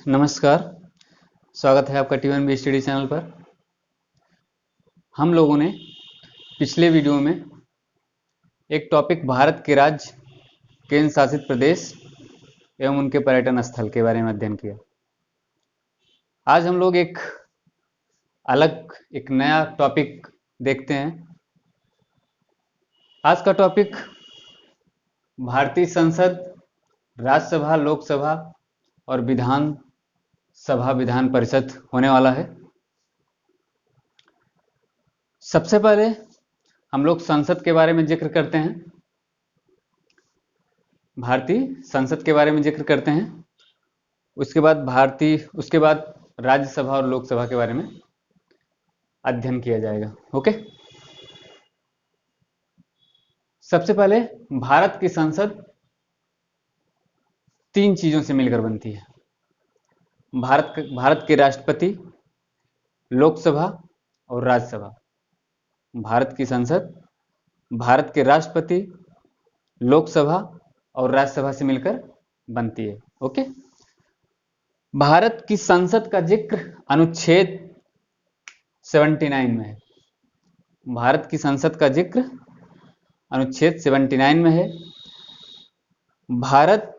नमस्कार। स्वागत है आपका T1B स्टडी चैनल पर। हम लोगों ने पिछले वीडियो में एक टॉपिक भारत के राज्य, केंद्र शासित प्रदेश एवं उनके पर्यटन स्थल के बारे में अध्ययन किया। आज हम लोग एक नया टॉपिक देखते हैं। आज का टॉपिक भारतीय संसद, राज्यसभा, लोकसभा और विधान परिषद होने वाला है। सबसे पहले हम लोग संसद के बारे में जिक्र करते हैं, भारतीय संसद के बारे में जिक्र करते हैं। उसके बाद राज्यसभा और लोकसभा के बारे में अध्ययन किया जाएगा। ओके, सबसे पहले भारत की संसद 3 चीजों से मिलकर बनती है। भारत के राष्ट्रपति, लोकसभा और राज्यसभा। भारत की संसद भारत के राष्ट्रपति, लोकसभा और राज्यसभा से मिलकर बनती है। ओके, भारत की संसद का जिक्र अनुच्छेद 79 में है। भारत की संसद का जिक्र अनुच्छेद 79 में है। भारत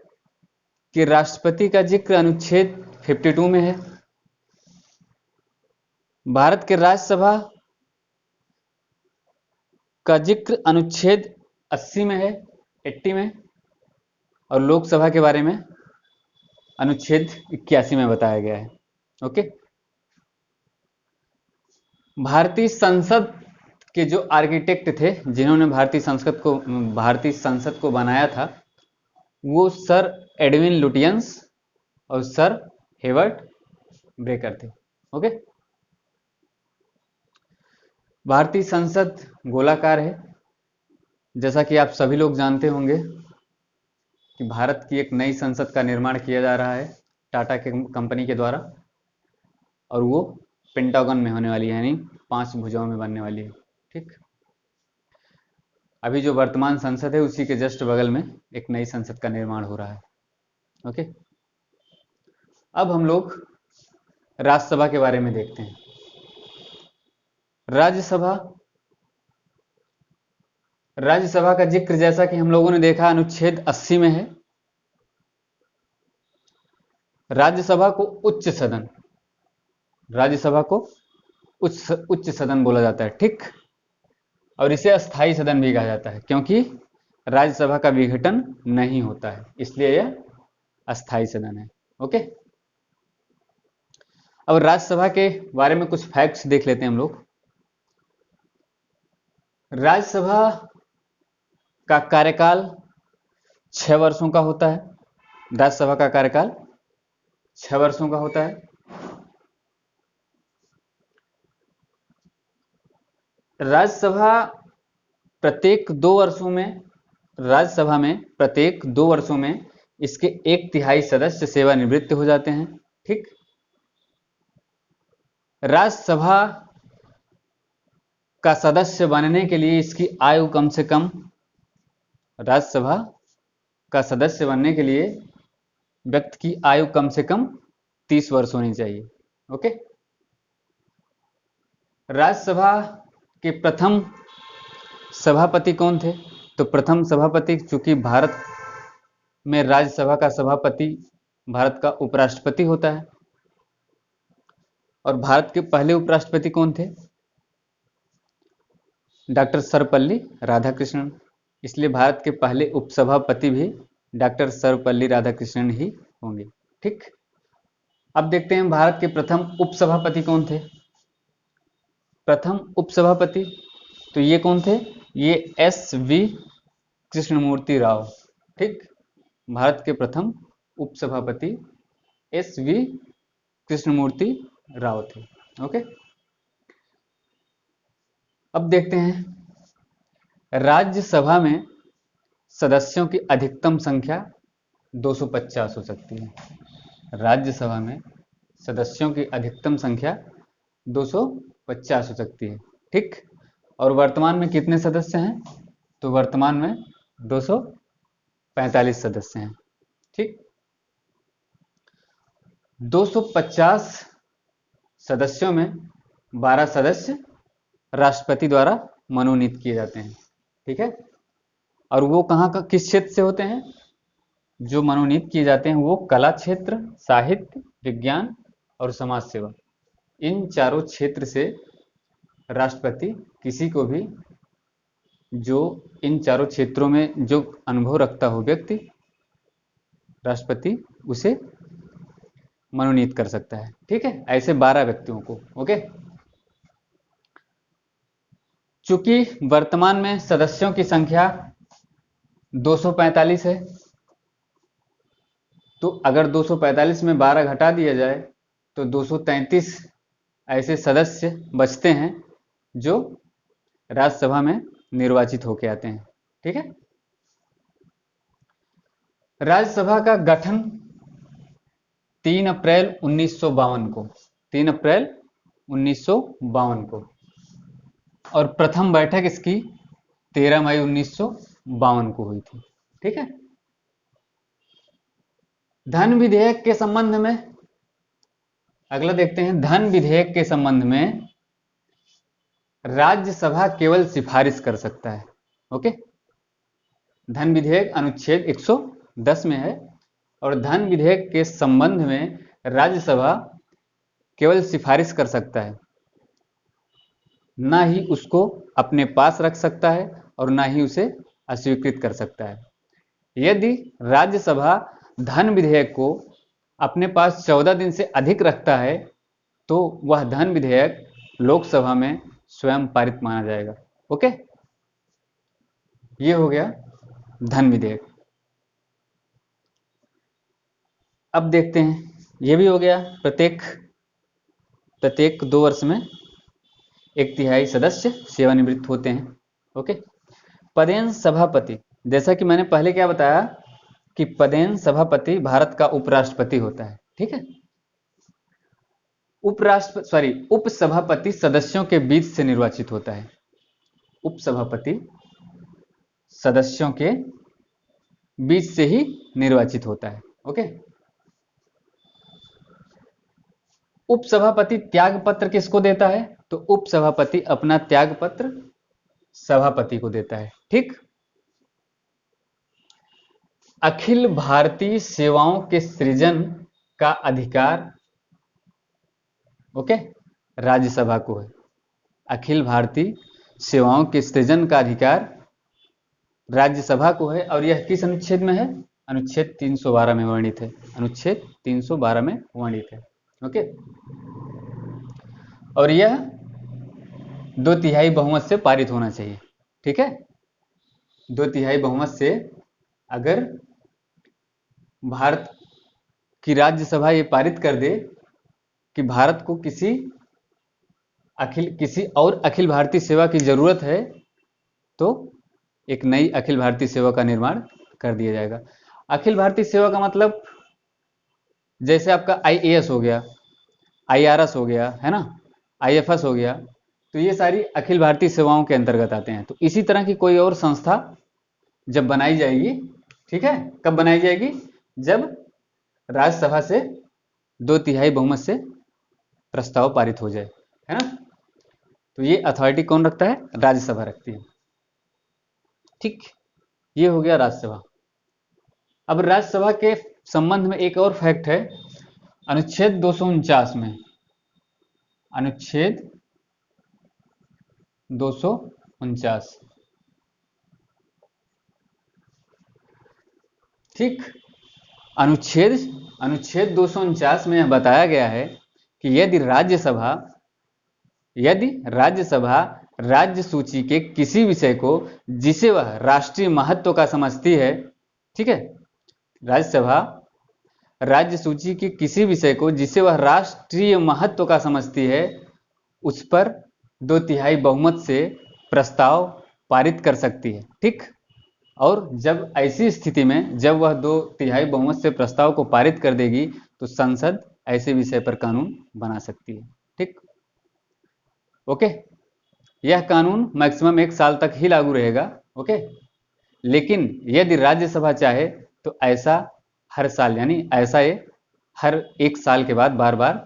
के राष्ट्रपति का जिक्र अनुच्छेद 52 में है। भारत के राज्यसभा का जिक्र अनुच्छेद 80 में है, 80 में। और लोकसभा के बारे में अनुच्छेद 81 में बताया गया है। ओके, भारतीय संसद के जो आर्किटेक्ट थे, जिन्होंने भारतीय संसद को बनाया था, वो सर एडविन लुटियंस और सर हेवर्ड ब्रेकर थे। ओके, भारतीय संसद गोलाकार है। जैसा कि आप सभी लोग जानते होंगे कि भारत की एक नई संसद का निर्माण किया जा रहा है टाटा के कंपनी के द्वारा, और वो पेंटागन में होने वाली है, यानी 5 भुजाओं में बनने वाली है। ठीक, अभी जो वर्तमान संसद है उसी के जस्ट बगल में एक नई संसद का निर्माण हो रहा है। ओके, अब हम लोग राज्यसभा के बारे में देखते हैं। राज्यसभा का जिक्र, जैसा कि हम लोगों ने देखा, अनुच्छेद 80 में है। राज्यसभा को उच्च सदन बोला जाता है। ठीक, और इसे अस्थाई सदन भी कहा जाता है, क्योंकि राज्यसभा का विघटन नहीं होता है, इसलिए यह अस्थाई सदन है। ओके, अब राज्यसभा के बारे में कुछ फैक्ट्स देख लेते हैं हम लोग। राज्यसभा का कार्यकाल 6 वर्षों का होता है। राज्यसभा का कार्यकाल 6 वर्षों का होता है। राज्यसभा प्रत्येक 2 वर्षों में इसके 1/3 सदस्य सेवानिवृत्त हो जाते हैं। ठीक, राज्यसभा का सदस्य बनने के लिए इसकी आयु कम से कम, राज्यसभा का सदस्य बनने के लिए व्यक्ति की आयु कम से कम 30 वर्ष होनी चाहिए। ओके, राज्यसभा के प्रथम सभापति कौन थे? तो प्रथम सभापति, चूंकि भारत में राज्यसभा का सभापति भारत का उपराष्ट्रपति होता है, और भारत के पहले उपराष्ट्रपति कौन थे? डॉक्टर सर्वपल्ली राधाकृष्णन। इसलिए भारत के पहले उपसभापति भी डॉक्टर सर्वपल्ली राधाकृष्णन ही होंगे। ठीक, अब देखते हैं भारत के प्रथम उपसभापति कौन थे। प्रथम उपसभापति, तो ये कौन थे? ये SV कृष्णमूर्ति राव। ठीक, भारत के प्रथम उपसभापति SV कृष्णमूर्ति राव थे। ओके, अब देखते हैं राज्यसभा में सदस्यों की अधिकतम संख्या 250 हो सकती है। राज्यसभा में सदस्यों की अधिकतम संख्या 250 हो सकती है। ठीक, और वर्तमान में कितने सदस्य हैं? तो वर्तमान में 245 सदस्य हैं। ठीक, 250 सदस्यों में 12 सदस्य राष्ट्रपति द्वारा मनोनीत किए जाते हैं। ठीक है, और वो कहाँ का किस क्षेत्र से होते हैं? जो मनोनीत किए जाते हैं वो कला क्षेत्र, साहित्य, विज्ञान और समाज सेवा, इन चारों क्षेत्र से राष्ट्रपति किसी को भी जो इन चारों क्षेत्रों में जो अनुभव रखता हो व्यक्ति, राष्ट्रपति उसे मनोनीत कर सकता है। ठीक है, ऐसे 12 व्यक्तियों को। ओके, चूंकि वर्तमान में सदस्यों की संख्या 245 है, तो अगर 245 में 12 घटा दिया जाए तो 233 ऐसे सदस्य बचते हैं जो राज्यसभा में निर्वाचित होके आते हैं। ठीक है, राज्यसभा का गठन 3 अप्रैल 1952 को 3 अप्रैल 1952 को, और प्रथम बैठक इसकी 13 मई 1952 को हुई थी। ठीक है, धन विधेयक के संबंध में अगला देखते हैं। धन विधेयक के संबंध में राज्यसभा केवल सिफारिश कर सकता है। ओके, धन विधेयक अनुच्छेद 110 में है, और धन विधेयक के संबंध में राज्यसभा केवल सिफारिश कर सकता है, ना ही उसको अपने पास रख सकता है और ना ही उसे अस्वीकृत कर सकता है। यदि राज्यसभा धन विधेयक को अपने पास 14 दिन से अधिक रखता है तो वह धन विधेयक लोकसभा में स्वयं पारित माना जाएगा। ओके, ये हो गया धन विधेयक। अब देखते हैं, ये भी हो गया प्रत्येक 2 वर्ष में 1/3 सदस्य सेवानिवृत्त होते हैं। ओके, पदेन सभापति, जैसा कि मैंने पहले क्या बताया कि पदेन सभापति भारत का उपराष्ट्रपति होता है। ठीक है, उपसभापति सदस्यों के बीच से निर्वाचित होता है। उपसभापति सदस्यों के बीच से ही निर्वाचित होता है। ओके, उपसभापति त्याग पत्र किसको देता है? तो उपसभापति अपना त्याग पत्र सभापति को देता है। ठीक, अखिल भारतीय सेवाओं के सृजन का अधिकार ओके राज्यसभा को है। अखिल भारतीय सेवाओं के सृजन का अधिकार राज्यसभा को है, और यह किस अनुच्छेद में है? अनुच्छेद 312 में वर्णित है। अनुच्छेद 312 में वर्णित है। ओके, और यह 2/3 बहुमत से पारित होना चाहिए। ठीक है, 2/3 बहुमत से अगर भारत राज्यसभा ये पारित कर दे कि भारत को किसी और अखिल भारतीय सेवा की जरूरत है, तो एक नई अखिल भारतीय सेवा का निर्माण कर दिया जाएगा। अखिल भारतीय सेवा का मतलब जैसे आपका IAS हो गया, IRS हो गया, है ना, IFS हो गया, तो ये सारी अखिल भारतीय सेवाओं के अंतर्गत आते हैं। तो इसी तरह की कोई और संस्था जब बनाई जाएगी, ठीक है, कब बनाई जाएगी? जब राज्यसभा से 2/3 बहुमत से प्रस्ताव पारित हो जाए, है ना। तो ये अथॉरिटी कौन रखता है? राज्यसभा रखती है। ठीक, ये हो गया राज्यसभा। अब राज्यसभा के संबंध में एक और फैक्ट है। अनुच्छेद 249 में, अनुच्छेद 249, ठीक, अनुच्छेद 249 में यह बताया गया है कि यदि राज्यसभा राज्य सूची के किसी विषय को जिसे वह राष्ट्रीय महत्व का समझती है, ठीक है, राज्यसभा राज्य सूची के किसी विषय को जिसे वह राष्ट्रीय महत्व का समझती है, उस पर 2/3 बहुमत से प्रस्ताव पारित कर सकती है। ठीक, और जब ऐसी स्थिति में जब वह 2/3 बहुमत से प्रस्ताव को पारित कर देगी तो संसद ऐसे विषय पर कानून बना सकती है। ठीक, ओके, यह कानून मैक्सिमम 1 साल तक ही लागू रहेगा। ओके, लेकिन यदि राज्यसभा चाहे तो ऐसा हर साल, यानी ऐसा ये हर 1 साल के बाद बार बार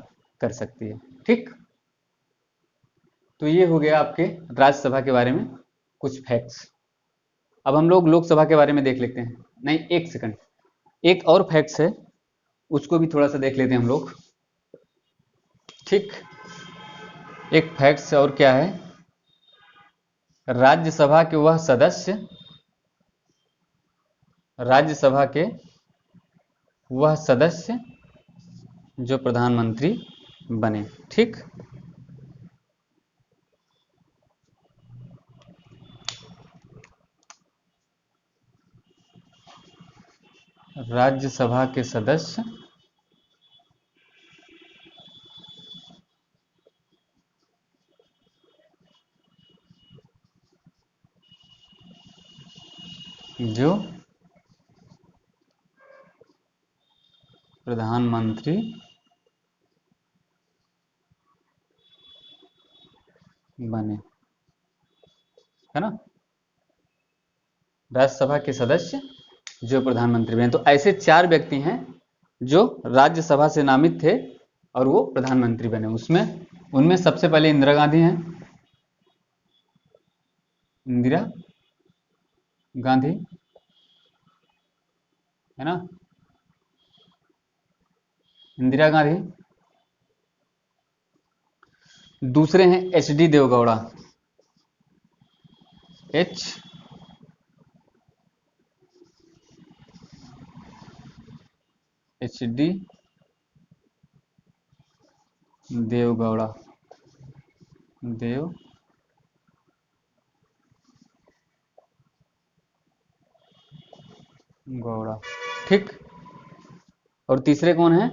कर सकती है। ठीक, तो ये हो गया आपके राज्यसभा के बारे में कुछ फैक्ट्स। अब हम लोग लोकसभा के बारे में देख लेते हैं। नहीं, एक सेकंड, एक और फैक्ट्स है, उसको भी थोड़ा सा देख लेते हैं हम लोग। ठीक, एक फैक्ट्स और क्या है, राज्यसभा के वह सदस्य, राज्यसभा के वह सदस्य जो प्रधानमंत्री बने। ठीक, राज्यसभा के सदस्य जो प्रधानमंत्री बने, है ना, राज्यसभा के सदस्य जो प्रधानमंत्री बने। तो ऐसे 4 व्यक्ति हैं जो राज्यसभा से नामित थे और वो प्रधानमंत्री बने। उसमें उनमें सबसे पहले इंदिरा गांधी हैं, इंदिरा गांधी, है ना, इंदिरा गांधी। दूसरे हैं H D Deve Gowda, H D Deve Gowda, Deve Gowda. ठीक, और तीसरे कौन है,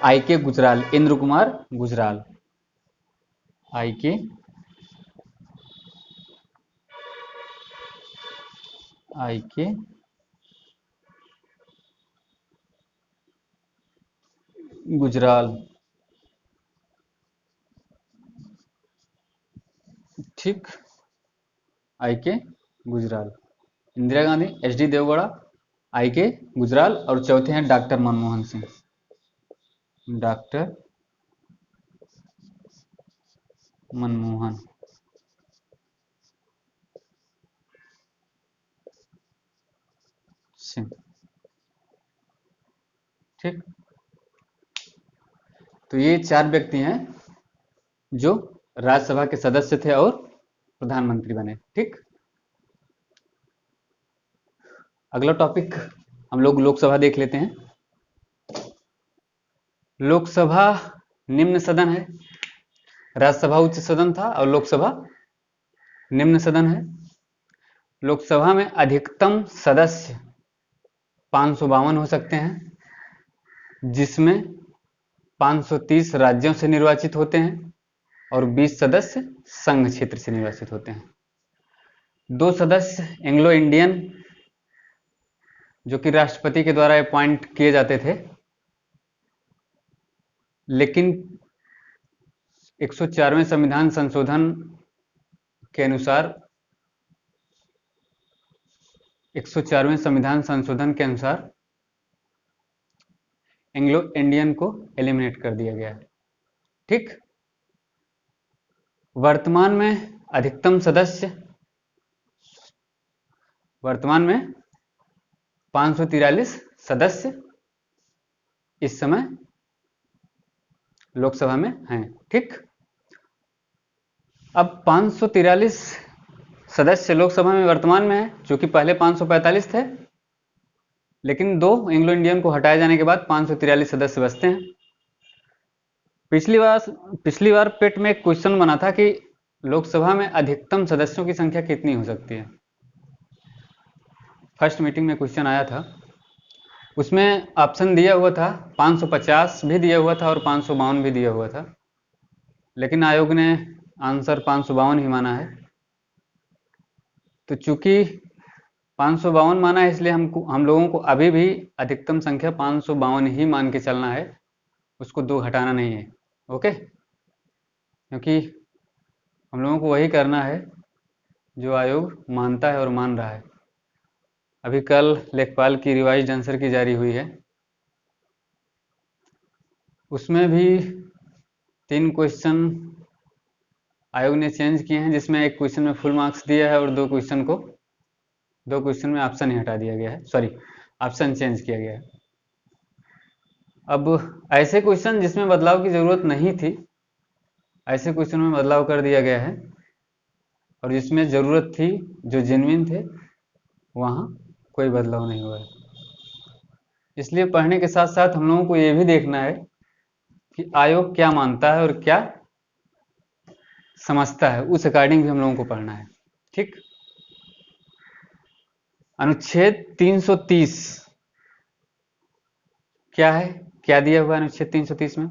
आई के गुजराल, इंद्र कुमार गुजराल, आई के आई के गुजराल। ठीक, आई के गुजराल, इंदिरा गांधी, एच डी देवगौड़ा, आई के गुजराल, और चौथे हैं डॉक्टर मनमोहन सिंह, डॉक्टर मनमोहन सिंह। ठीक, तो ये 4 व्यक्ति हैं जो राज्यसभा के सदस्य थे और प्रधानमंत्री बने। ठीक, अगला टॉपिक हम लोग लोकसभा देख लेते हैं। लोकसभा निम्न सदन है, राज्यसभा उच्च सदन था और लोकसभा निम्न सदन है। लोकसभा में अधिकतम सदस्य 552 हो सकते हैं, जिसमें 530 राज्यों से निर्वाचित होते हैं और 20 सदस्य संघ क्षेत्र से निर्वाचित होते हैं। 2 सदस्य एंग्लो इंडियन, जो कि राष्ट्रपति के द्वारा अपॉइंट किए जाते थे, लेकिन 104वें संविधान संशोधन के अनुसार 104वें संविधान संशोधन के अनुसार एंग्लो इंडियन को एलिमिनेट कर दिया गया है। ठीक, वर्तमान में अधिकतम सदस्य, वर्तमान में 543 सदस्य इस समय लोकसभा में हैं। ठीक, अब 543 सदस्य लोकसभा में वर्तमान में है, जो कि पहले 545 थे, लेकिन 2 एंग्लो इंडियन को हटाए जाने के बाद 543 सदस्य बचते हैं। पिछली बार पेट में एक क्वेश्चन बना था कि लोकसभा में अधिकतम सदस्यों की संख्या कितनी हो सकती है। फर्स्ट मीटिंग में क्वेश्चन आया था, उसमें ऑप्शन दिया हुआ था, 550 भी दिया हुआ था और 552 भी दिया हुआ था, लेकिन आयोग ने आंसर 552 ही माना है। तो चूंकि 552 माना है, इसलिए हम लोगों को अभी भी अधिकतम संख्या 552 ही मान के चलना है, उसको 2 हटाना नहीं है। ओके, क्योंकि हम लोगों को वही करना है जो आयोग मानता है और मान रहा है। अभी कल लेखपाल की रिवाइज्ड आंसर की जारी हुई है, उसमें भी 3 क्वेश्चन आयोग ने चेंज किए हैं, जिसमें एक क्वेश्चन में फुल मार्क्स दिया है और 2 क्वेश्चन में ऑप्शन ही हटा दिया गया है, सॉरी ऑप्शन चेंज किया गया है। अब ऐसे क्वेश्चन जिसमें बदलाव की जरूरत नहीं थी, ऐसे क्वेश्चन में बदलाव कर दिया गया है, और जिसमें जरूरत थी, जो जेन्युइन थे, वहां कोई बदलाव नहीं हुआ है। इसलिए पढ़ने के साथ साथ हम लोगों को यह भी देखना है कि आयोग क्या मानता है और क्या समझता है, उस अकॉर्डिंग भी हम लोगों को पढ़ना है। ठीक। अनुच्छेद 330 क्या है, क्या दिया हुआ है अनुच्छेद 330 में?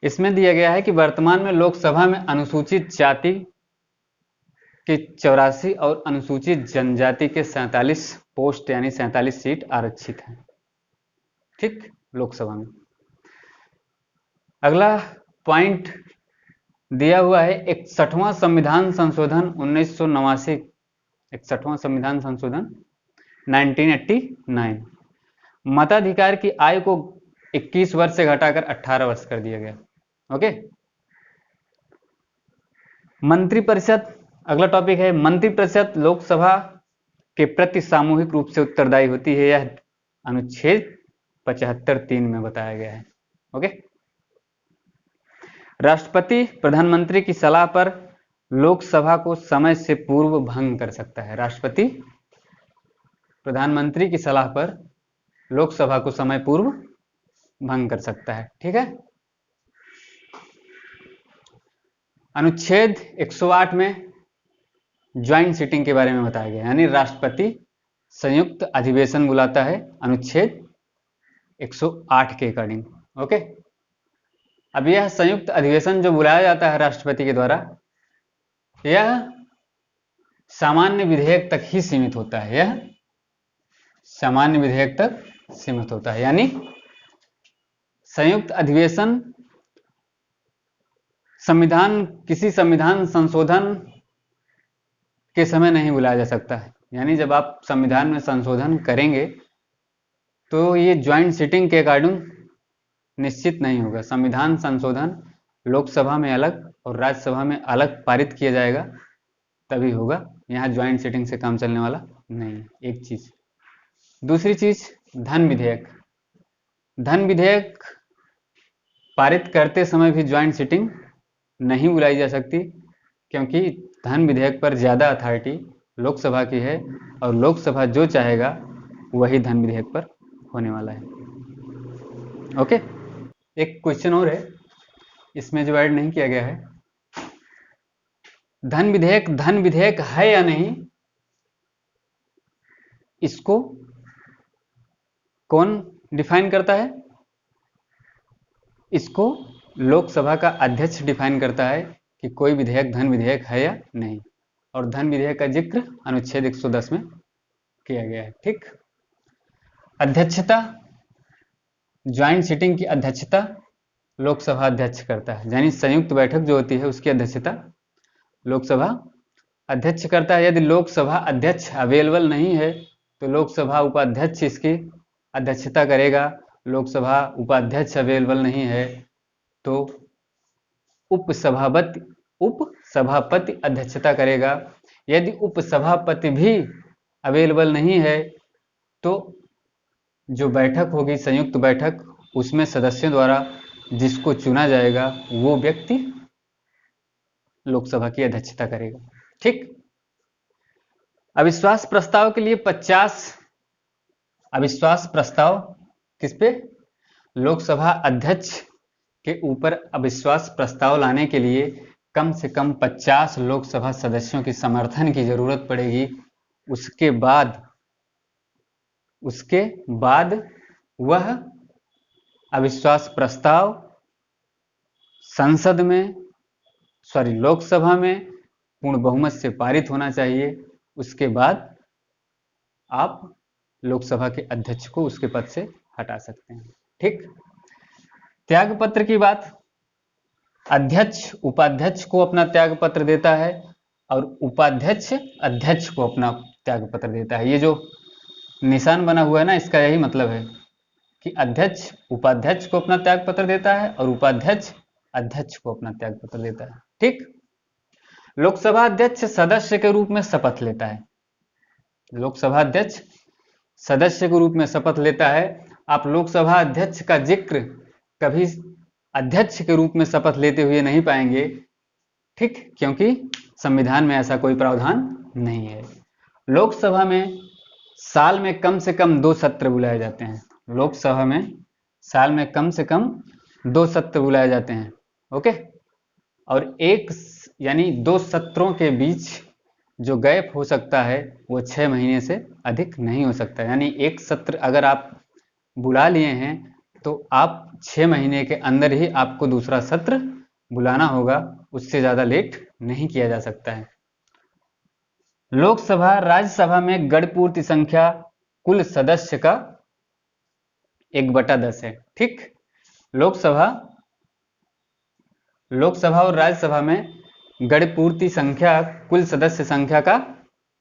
इसमें दिया गया है कि वर्तमान में लोकसभा में अनुसूचित जाति के 84 और अनुसूचित जनजाति के 47 पोस्ट यानी 47 सीट आरक्षित हैं। ठीक, लोकसभा में। अगला पॉइंट दिया हुआ है 61वां संविधान संशोधन 1989, 61वां संविधान संशोधन 1989 मताधिकार की आयु को 21 वर्ष से घटाकर 18 वर्ष कर दिया गया। ओके। मंत्रिपरिषद, अगला टॉपिक है मंत्रिपरिषद लोकसभा के प्रति सामूहिक रूप से उत्तरदायी होती है, यह अनुच्छेद 75(3) में बताया गया है। ओके। राष्ट्रपति प्रधानमंत्री की सलाह पर लोकसभा को समय से पूर्व भंग कर सकता है। राष्ट्रपति प्रधानमंत्री की सलाह पर लोकसभा को समय पूर्व भंग कर सकता है। ठीक है। अनुच्छेद 108 में ज्वाइंट सीटिंग के बारे में बताया गया, यानी राष्ट्रपति संयुक्त अधिवेशन बुलाता है अनुच्छेद 108 के अकॉर्डिंग। ओके। अब यह संयुक्त अधिवेशन जो बुलाया जाता है राष्ट्रपति के द्वारा, यह सामान्य विधेयक तक ही सीमित होता है। यह सामान्य विधेयक तक सीमित होता है, यानी संयुक्त अधिवेशन किसी संविधान संशोधन के समय नहीं बुलाया जा सकता है। यानी जब आप संविधान में संशोधन करेंगे तो ये ज्वाइंट सीटिंग के अकॉर्डिंग निश्चित नहीं होगा। संविधान संशोधन लोकसभा में अलग और राज्यसभा में अलग पारित किया जाएगा, तभी होगा। यहाँ ज्वाइंट सीटिंग से काम चलने वाला नहीं है। एक चीज। दूसरी चीज, धन विधेयक। धन विधेयक पारित करते समय भी ज्वाइंट सीटिंग नहीं बुलाई जा सकती, क्योंकि धन विधेयक पर ज्यादा अथॉरिटी लोकसभा की है और लोकसभा जो चाहेगा वही धन विधेयक पर होने वाला है। ओके। एक क्वेश्चन और है इसमें जो ऐड नहीं किया गया है, धन विधेयक है या नहीं, इसको कौन डिफाइन करता है? इसको लोकसभा का अध्यक्ष डिफाइन करता है कि कोई विधेयक धन विधेयक है या नहीं, और धन विधेयक का जिक्र अनुच्छेद 110 में किया गया है। ठीक। अध्यक्षता, ज्वाइंट सीटिंग की अध्यक्षता लोकसभा अध्यक्ष करता है, यानी संयुक्त बैठक जो होती है उसकी अध्यक्षता लोकसभा अध्यक्ष करता है। यदि लोकसभा अध्यक्ष अवेलेबल नहीं है तो लोकसभा उपाध्यक्ष इसकी अध्यक्षता करेगा। लोकसभा उपाध्यक्ष अवेलेबल नहीं है तो उपसभापति अध्यक्षता करेगा। यदि उपसभापति भी अवेलेबल नहीं है तो जो बैठक होगी संयुक्त बैठक, उसमें सदस्यों द्वारा जिसको चुना जाएगा वो व्यक्ति लोकसभा की अध्यक्षता करेगा। ठीक। अविश्वास प्रस्ताव के लिए 50 अविश्वास प्रस्ताव किस पे? लोकसभा अध्यक्ष के ऊपर अविश्वास प्रस्ताव लाने के लिए कम से कम 50 लोकसभा सदस्यों की समर्थन की जरूरत पड़ेगी। उसके बाद वह अविश्वास प्रस्ताव लोकसभा में पूर्ण बहुमत से पारित होना चाहिए। उसके बाद आप लोकसभा के अध्यक्ष को उसके पद से हटा सकते हैं। ठीक। त्यागपत्र की बात, अध्यक्ष उपाध्यक्ष को अपना त्यागपत्र देता है और उपाध्यक्ष अध्यक्ष को अपना त्यागपत्र देता है। ये जो निशान बना हुआ है ना, इसका यही मतलब है कि अध्यक्ष उपाध्यक्ष को अपना त्याग पत्र देता है और उपाध्यक्ष अध्यक्ष को अपना त्याग पत्र देता है। ठीक। लोकसभा अध्यक्ष सदस्य के रूप में शपथ लेता है। लोकसभा अध्यक्ष सदस्य के रूप में शपथ लेता है। आप लोकसभा अध्यक्ष का जिक्र कभी अध्यक्ष के रूप में शपथ लेते हुए नहीं पाएंगे। ठीक, क्योंकि संविधान में ऐसा कोई प्रावधान नहीं है। लोकसभा में साल में कम से कम 2 सत्र बुलाए जाते हैं। लोकसभा में साल में कम से कम 2 सत्र बुलाए जाते हैं। ओके, और एक यानी 2 सत्रों के बीच जो गैप हो सकता है वो 6 महीने से अधिक नहीं हो सकता। यानी एक सत्र अगर आप बुला लिए हैं तो आप 6 महीने के अंदर ही आपको दूसरा सत्र बुलाना होगा, उससे ज़्यादा लेट नहीं किया जा सकता है। लोकसभा राज्यसभा में गणपूर्ति संख्या कुल सदस्य का 1/10 है। ठीक, लोकसभा और राज्यसभा में गणपूर्ति संख्या कुल सदस्य संख्या का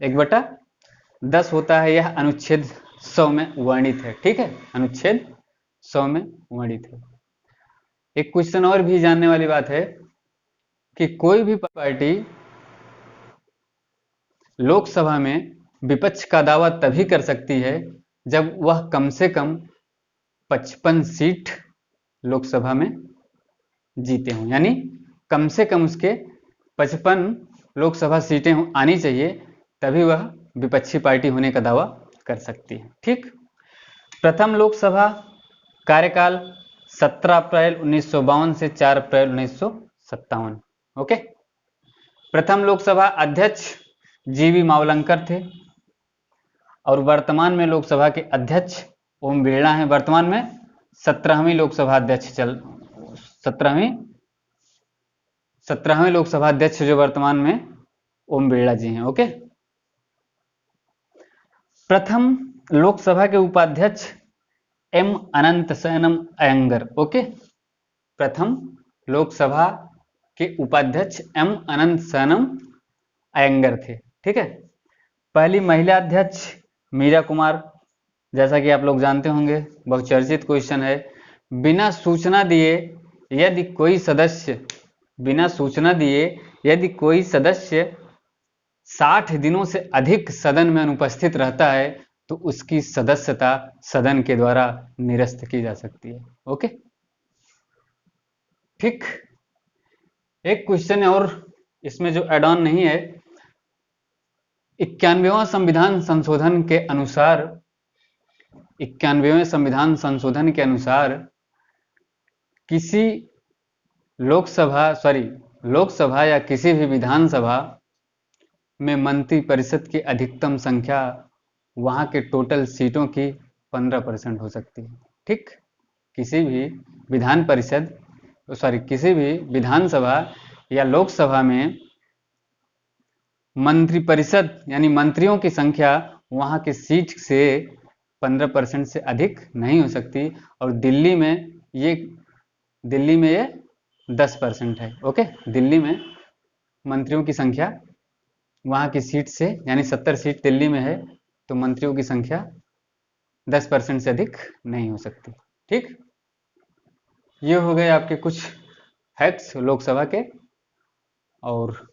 1/10 होता है। यह अनुच्छेद 100 में वर्णित है। ठीक है, अनुच्छेद 100 में वर्णित है। एक क्वेश्चन और भी जानने वाली बात है कि कोई भी पार्टी लोकसभा में विपक्ष का दावा तभी कर सकती है जब वह कम से कम 55 सीट लोकसभा में जीते हों। यानी कम से कम उसके 55 लोकसभा सीटें आनी चाहिए, तभी वह विपक्षी पार्टी होने का दावा कर सकती है। ठीक। प्रथम लोकसभा कार्यकाल 17 अप्रैल 1952 से 4 अप्रैल 1957। ओके। प्रथम लोकसभा अध्यक्ष जीवी मावलंकर थे और वर्तमान में लोकसभा के अध्यक्ष ओम बिरला हैं। वर्तमान में 17वीं लोकसभा अध्यक्ष 17वें लोकसभा अध्यक्ष जो वर्तमान में ओम बिरला जी हैं। ओके। प्रथम लोकसभा के उपाध्यक्ष एम अनंत शयनम अयंगर। ओके, प्रथम लोकसभा के उपाध्यक्ष एम अनंत शयनम अयंगर थे। ठीक है। पहली महिला अध्यक्ष मीरा कुमार, जैसा कि आप लोग जानते होंगे, बहुचर्चित क्वेश्चन है। बिना सूचना दिए यदि कोई सदस्य 60 दिनों से अधिक सदन में अनुपस्थित रहता है तो उसकी सदस्यता सदन के द्वारा निरस्त की जा सकती है। ओके, ठीक। एक क्वेश्चन और इसमें जो एड ऑन नहीं है, 91वां संविधान संशोधन के अनुसार 91वें संविधान संशोधन के अनुसार किसी लोकसभा या किसी भी विधानसभा में मंत्री परिषद की अधिकतम संख्या वहां के टोटल सीटों की 15% हो सकती है। ठीक, किसी भी विधानसभा या लोकसभा में मंत्री परिषद यानी मंत्रियों की संख्या वहां के सीट से 15% से अधिक नहीं हो सकती। और दिल्ली में ये 10% है। ओके, दिल्ली में मंत्रियों की संख्या वहां की सीट से, यानी 70 सीट दिल्ली में है, तो मंत्रियों की संख्या 10% से अधिक नहीं हो सकती। ठीक, ये हो गए आपके कुछ फैक्ट्स लोकसभा के। और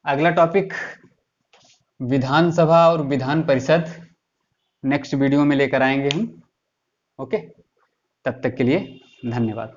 अगला टॉपिक विधानसभा और विधान परिषद नेक्स्ट वीडियो में लेकर आएंगे हम। ओके, तब तक के लिए धन्यवाद।